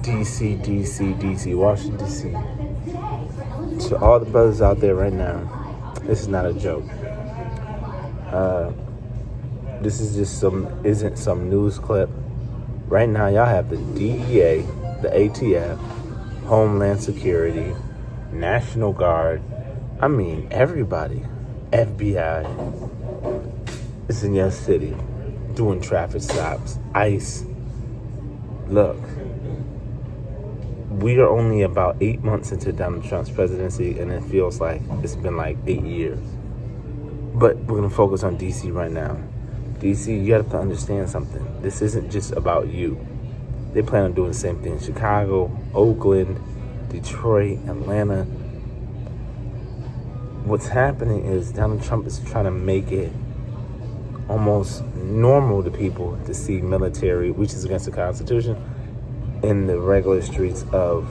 DC, Washington, D.C. To all the brothers out there right now, this is not a joke. This is just isn't some news clip. Right now, y'all have the DEA, the ATF, Homeland Security, National Guard. I mean, everybody. FBI is in your city doing traffic stops. ICE. Look, we are only about 8 months into Donald Trump's presidency, and it feels like it's been like 8 years. But we're going to focus on D.C. right now. D.C., you have to understand something. This isn't just about you. They plan on doing the same thing in Chicago, Oakland, Detroit, Atlanta. What's happening is Donald Trump is trying to make it almost normal to people to see military, which is against the Constitution, in the regular streets of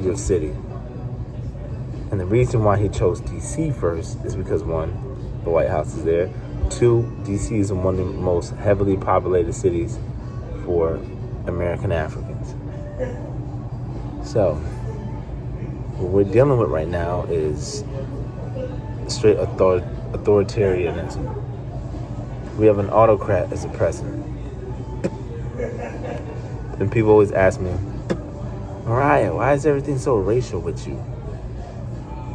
your city. And the reason why he chose D.C. first is because, one, the White House is there. Two, D.C. is one of the most heavily populated cities for American Africans. So, what we're dealing with right now is straight authoritarianism. We have an autocrat as a president. And people always ask me, Mariah, why is everything so racial with you?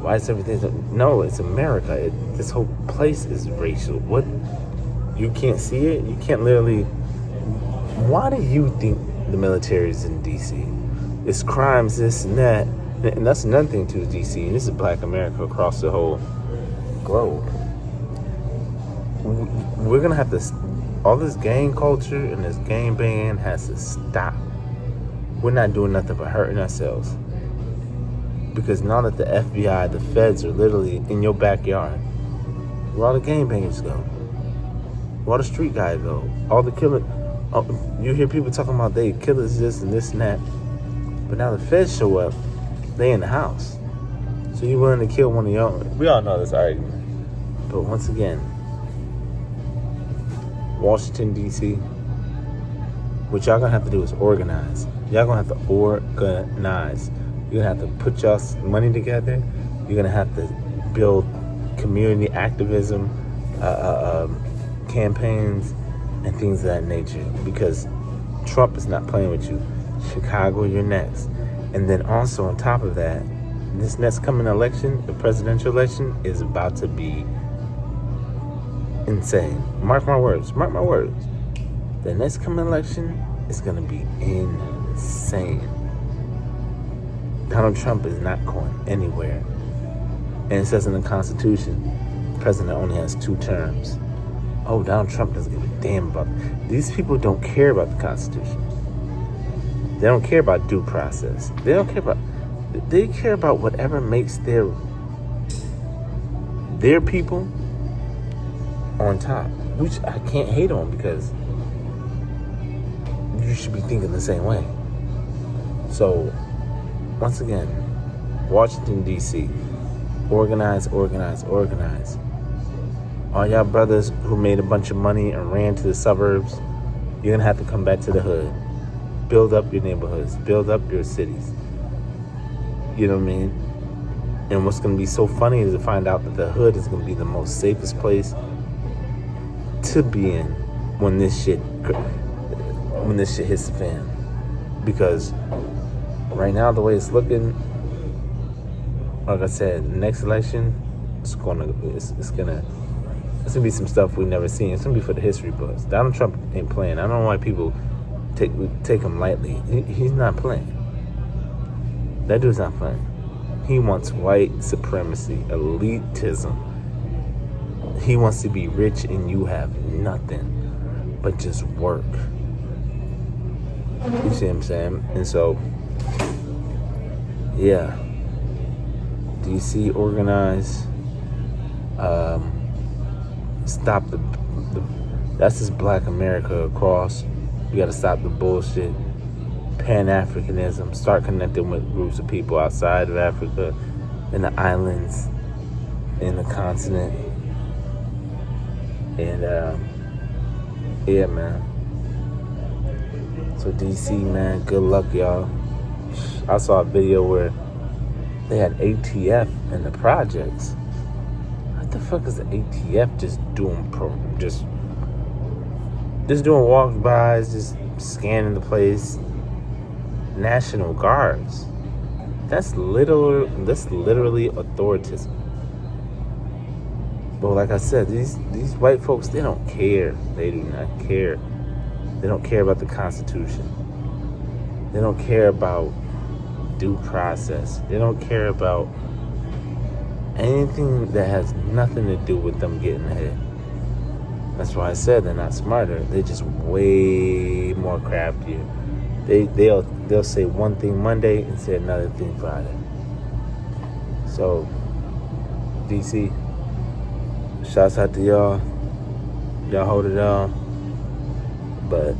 Why is everything so... No, it's America. This whole place is racial. What? You can't see it? You can't literally... Why do you think the military is in D.C.? It's crimes, this and that. And that's another thing to D.C. And this is Black America across the whole globe. We're going to have to... All this gang culture and this gang banging has to stop. We're not doing nothing but hurting ourselves. Because now that the FBI, the feds are literally in your backyard, where all the gang bangers go, where all the street guys go, all the killers. You hear people talking about they killers this and this and that. But now the feds show up, they in the house. So you willing to kill one of your own. We all know this argument. But once again, Washington, D.C., what y'all gonna have to do is organize. Y'all gonna have to organize. You're gonna have to put y'all money together. You're gonna have to build community activism, campaigns, and things of that nature. Because Trump is not playing with you. Chicago, you're next. And then also on top of that, this next coming election, the presidential election, is about to be insane. Mark my words. Mark my words. The next coming election is gonna be insane. Donald Trump is not going anywhere. And it says in the Constitution, the president only has 2 terms. Oh, Donald Trump doesn't give a damn about it. These people don't care about the Constitution. They don't care about due process. They care about whatever makes their people on top. Which I can't hate on, because you should be thinking the same way. So, once again, Washington, D.C., organize. All y'all brothers who made a bunch of money and ran to the suburbs, you're going to have to come back to the hood. Build up your neighborhoods. Build up your cities. You know what I mean? And what's going to be so funny is to find out that the hood is going to be the most safest place to be in when this shit hits the fan. Because right now, the way it's looking, like I said, next election, it's gonna be some stuff we've never seen. It's gonna be for the history books. Donald Trump ain't playing. I don't know why people take him lightly. He's not playing. That dude's not playing. He wants white supremacy, elitism. He wants to be rich and you have nothing but just work. You see what I'm saying? And so, yeah. DC organize. Stop the that's just Black America across. You gotta stop the bullshit. Pan-Africanism. Start connecting with groups of people outside of Africa, in the islands, in the continent. And yeah, man. So So DC, man, good luck, y'all. I saw a video where they had ATF in the projects. What the fuck is the ATF just doing? Just doing walk-bys, just scanning the place. National Guards. That's literally authoritism. But like I said, these white folks, they don't care. They do not care. They don't care about the Constitution. They don't care about due process. They don't care about anything that has nothing to do with them getting ahead. That's why I said they're not smarter. They're just way more craftier. They'll say one thing Monday and say another thing Friday. So, DC, shouts out to y'all. Y'all hold it down. But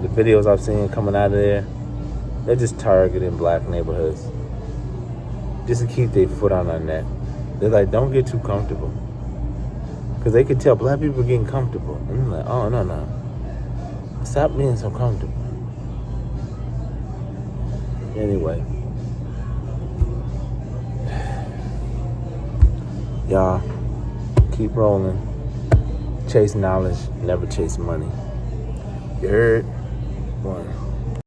the videos I've seen coming out of there, they're just targeting black neighborhoods just to keep their foot on our neck. They're like, don't get too comfortable. Because they could tell black people are getting comfortable. And I'm like, oh, no. Stop being so comfortable. Anyway. Y'all, keep rolling. Chase knowledge, never chase money. You heard? One.